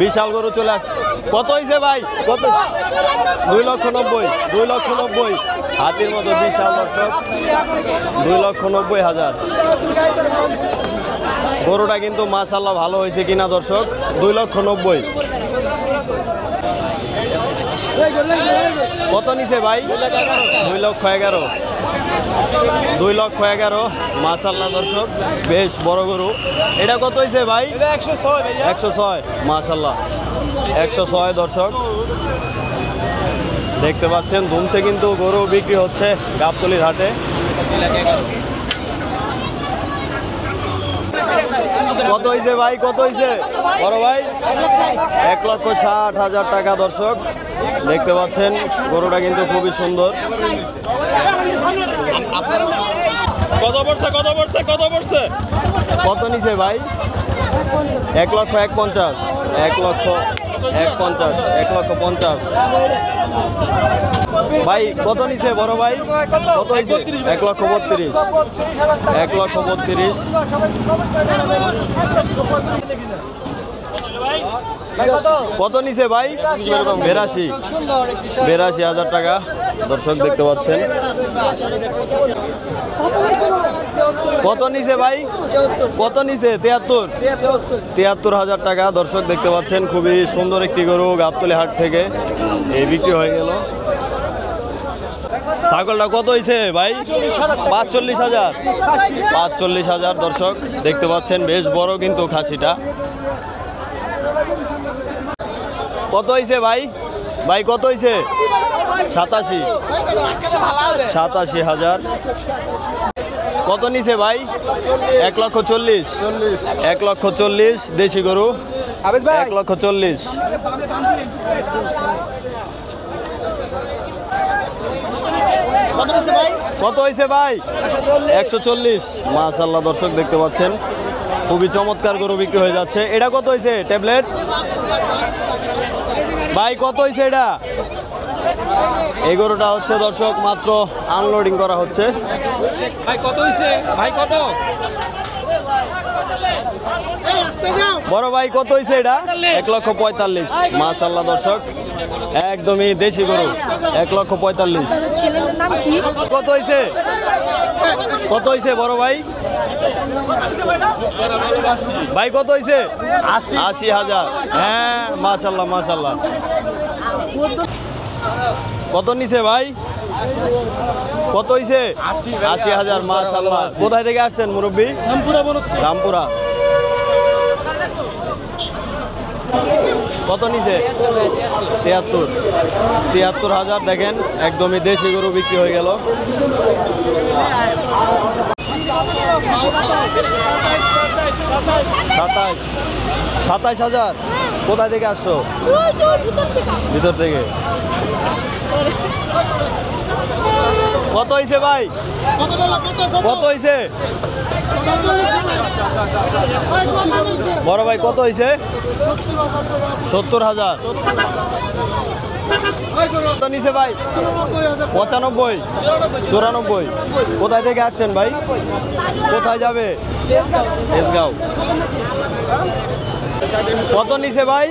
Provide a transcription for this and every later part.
বিশাল গরু চলে আসছে। কত হয়েছে ভাই? কত? 2,90,000, 2,90,000 হাতির মতো বিশাল দর্শক, 2,90,000। গরুটা কিন্তু মাশাআল্লাহ ভালো হয়েছে কিনা দর্শক, 2,90,000। কত নিছে ভাই? 2,11,000, 2,11,000 মাশাআল্লাহ দর্শক, বেশ বড় গরু। এটা কত হয়েছে ভাই? 106 মাশাআল্লাহ, 106 দর্শক দেখতে পাচ্ছেন। ধুমছে কিন্তু গরু বিক্রি হচ্ছে গাবতলীর হাটে। কত হয়েছে ভাই? কত হয়েছে বড় ভাই? 1,60,000 টাকা দর্শক দেখতে পাচ্ছেন। গরুটা কিন্তু খুবই সুন্দর। কত নিছে ভাই? 1,50,000, 1,50,000, 1,50,000 ভাই। কত নিছে বড় ভাই? কত হয়েছে? 1,32,000, 1,32,000। কত নিছে ভাই? 82,000 টাকা দর্শক দেখতে পাচ্ছেন। কত নিছে ভাই? কত নিছে? 73,000 টাকা দর্শক দেখতে পাচ্ছেন। খুবই সুন্দর একটি গরু গাবতলী হাট থেকে এই বিক্রি হয়ে গেল। ছাগলটা কত হয়েছে ভাই? 45,000, 45,000 দর্শক দেখতে পাচ্ছেন। বেশ বড় কিন্তু খাসিটা। কত হয়েছে ভাই? ভাই কত হয়েছে? 87,000। কত নিছে ভাই? 1,40,000, 1,40,000 দেশি গরু, 1,40,000। কত হয়েছে ভাই? 140 মাশাআল্লাহ দর্শক দেখতে পাচ্ছেন। খুবই চমৎকার গরু বিক্রি হয়ে যাচ্ছে। এটা কত হয়েছে ট্যাবলেট ভাই? কত হয়েছে এটা? এই গরুটা হচ্ছে দর্শক মাত্র আনলোডিং করা হচ্ছে। ভাই কত হয়েছে? ভাই কত? বড় ভাই কত হয়েছে এটা? 1,45,000 মাশাআল্লাহ দর্শক, একদমই দেশি গরু, 1,45,000। কত হয়েছে? কত হয়েছে বড় ভাই? ভাই কত হয়েছে? 80,000। হ্যাঁ মাশাআল্লাহ মাশাআল্লাহ। কত নিছে ভাই? কত হয়েছে? 80,000 মাশাআল্লাহ। কোথায় থেকে আসছেন মুরব্বী? রামপুরা। কত নিছে? 73,000 দেখেন, একদমই দেশি গরু বিক্রি হয়ে গেল। 27,000। কোথায় থেকে আসছো? ভিতর থেকে। কত হয়েছে ভাই? কত হয়েছে বড় ভাই? কত হয়েছে? 70,000। কত নিছে ভাই? 95, 94। কোথায় থেকে আসছেন ভাই? কোথায় যাবে? তেজগাঁও। কত নিছে ভাই?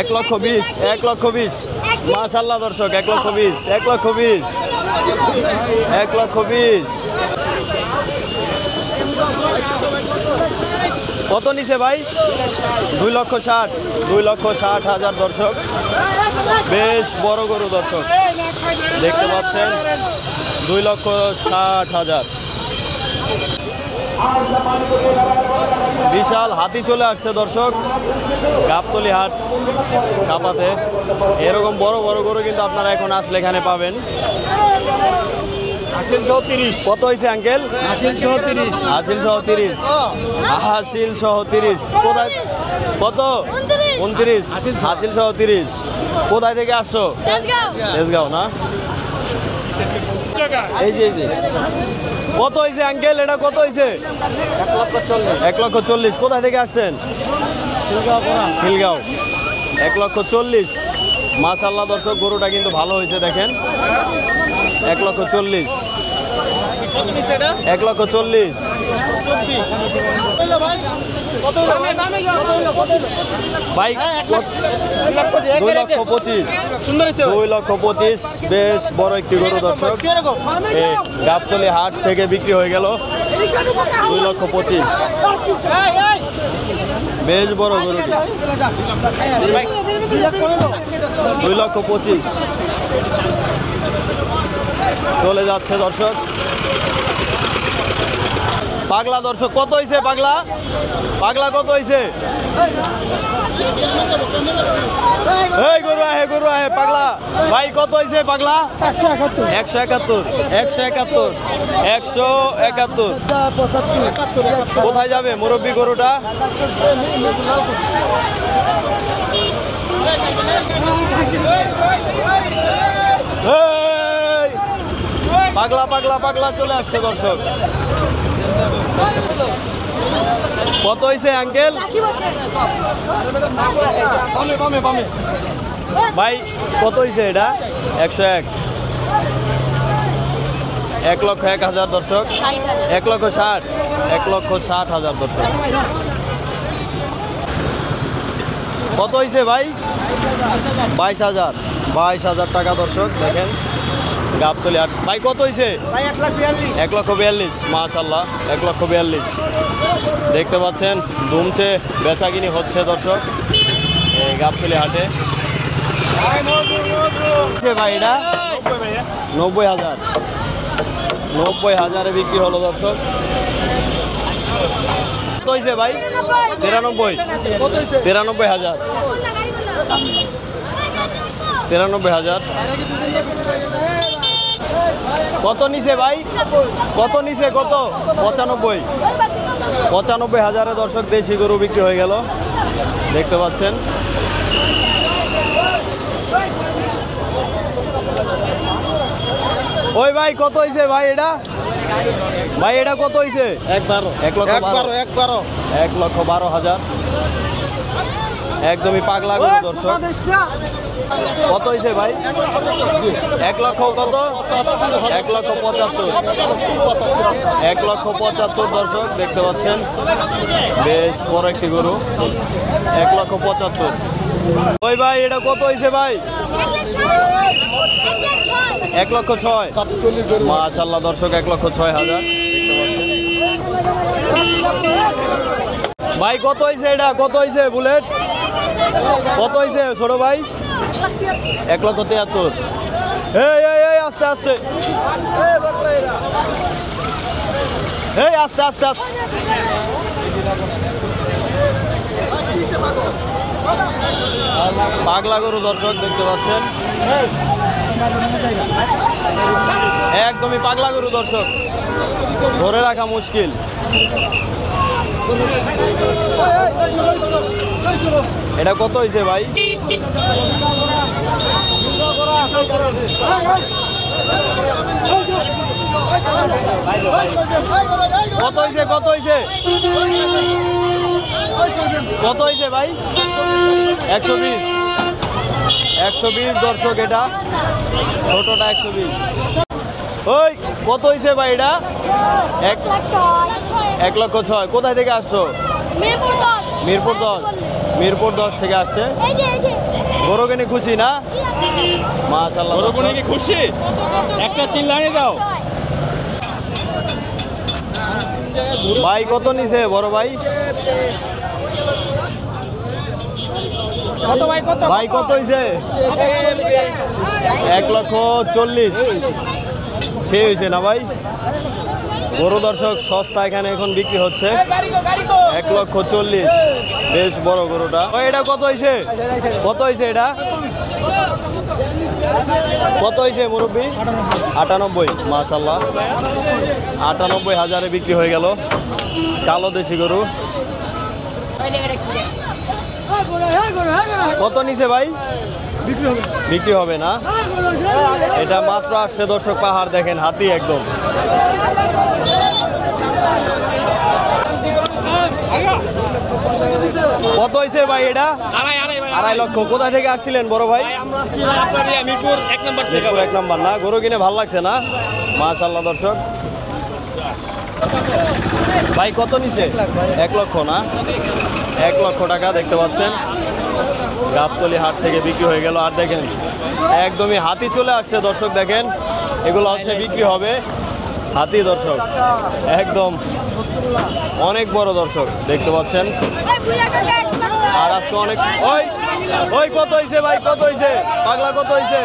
1,20,000, 1,20,000 মাশাআল্লাহ দর্শক, 1,20,000, 1,20,000, 1,20,000। কত নিছে ভাই? 2,60,000, 2,60,000 দর্শক, বেশ বড় গরু দর্শক দেখতে পাচ্ছেন, 2,60,000। বিশাল হাতি চলে আসছে দর্শক গাবতলী হাট কাপাতে। এরকম বড় বড় গরু কিন্তু আপনারা এখন আসলে এখানে পাবেন। কত হয়েছে আঙ্কেল? হাসিল সহ 30, হাসিল সহ 30। কোথায়? কত? 29, হাসিল সহ 30। কোথায় থেকে আসছো? তেজগাঁও না? এই যে কত হয়েছে আঙ্কেল? এটা কত হয়েছে? 1,40,000। কোথায় থেকে আসছেন? খিলগাঁও। 1,40,000 মাশাআল্লাহ দর্শক, গরুটা কিন্তু ভালো হয়েছে দেখেন, 1,40,000। 1,40,000 ভাই 2,25,000 বেশ বড় একটি গরু দর্শক এই গাবতলী হাট থেকে বিক্রি হয়ে গেল 2,25,000 বেশ বড় গরুটি 2,25,000 চলে যাচ্ছে দর্শক। পাগলা দর্শক কত হয়েছে? পাগলা পাগলা কত হয়েছে? এই গরু আহে পাগলা ভাই কত হয়েছে? পাগলা 171 কোথায় যাবে মুরব্বী গরুটা? পাগলা পাগলা পাগলা চলে আসছে দর্শক। কত হয়েছে আঙ্কেল? ভাই কত হয়েছে এটা? 101 1,01,000 দর্শক 1,60,000 1,60,000 দর্শক। কত হয়েছে ভাই? 22,000 টাকা দর্শক দেখেন গাবতলী হাট। ভাই কত হয়েছে? 1,42,000 মাশাআল্লাহ 1,42,000 দেখতে পাচ্ছেন দুমছে বেচাকিনি হচ্ছে দর্শক এই গাবতলী হাটে। ভাই এটা 90,000 বিক্রি হলো দর্শক। কত হয়েছে ভাই? 93,000 কত নিচে ভাই? কত নিচে? কত? 95,000 দর্শক দেশি গরু বিক্রি হয়ে গেল দেখতে পাচ্ছেন। ওই ভাই কত হয়েছে ভাই এটা? ভাই এটা কত হয়েছে? 1,12,000 একদমই পাগলা গরু দর্শক। কত হয়েছে ভাই? 1 লক্ষ কত? 1,75,000 1,75,000 দর্শক দেখতে পাচ্ছেন বেশ বড় একটি গরু 1,75,000। ওই ভাই এটা কত হয়েছে ভাই? 1,06,000 মাশাআল্লাহ দর্শক 1,06,000 ভাই কত হয়েছে এটা? কত হয়েছে বুলেট? কত হয়েছে ছোট ভাই? 1,73,000 এই আস্তে আস্তে আস্তে আস্তে আস্তে পাগলা গরু দর্শক দেখতে পাচ্ছেন একদমই পাগলা গরু দর্শক ধরে রাখা মুশকিল। এটা কত হয়েছে ভাই? কত হয়েছে? কত হয়েছে? কত হয়েছে ভাই? 120 দর্শক এটা ছোটটা 120। ওই কত হয়েছে ভাই এটা? 1,06,000 কোথায় থেকে আসছো? মিরপুর 10 থেকে আসছে। গরু কিনে খুশি না? মাশাআল্লাহ গরু কিনে খুশি? একটা চিল্লানি দাও ভাই। কত নিছে বড় ভাই? ভাই কত হয়েছে? 1,40,000 সে হয়েছে না ভাই? গরু দর্শক সস্তা এখানে এখন বিক্রি হচ্ছে 1,40,000 বেশ বড় গরুটা। এটা কত হয়েছে? কত হয়েছে এটা? কত হয়েছে মুরব্বী? 98 মাশাআল্লাহ 98,000 বিক্রি হয়ে গেল কালো দেশি গরু। কত নিচে ভাই? বিক্রি হবে না। এটা মাত্র আসছে দর্শক পাহাড় দেখেন হাতি একদম। কত হয়েছে ভাই এটা? 2.5 লক্ষ। কোথা থেকে আসছিলেন বড় ভাই? মিরপুর 1 নম্বর থেকে। মিরপুর 1 নম্বর না? গরু কিনে ভালো লাগছে না? মাশাআল্লাহ দর্শক ভাই কত নিছে? 1 লক্ষ না, 1 লক্ষ টাকা দেখতে পাচ্ছেন গাবতলী হাট থেকে বিক্রি হয়ে গেল। আর দেখেন একদমই হাতি চলে আসছে দর্শক, দেখেন এগুলো হচ্ছে বিক্রি হবে হাতি দর্শক, একদম অনেক বড় দর্শক দেখতে পাচ্ছেন। আর আজকে অনেক ওই ওই কত হয়েছে ভাই, কত হয়েছে পাগলা, কত হয়েছে?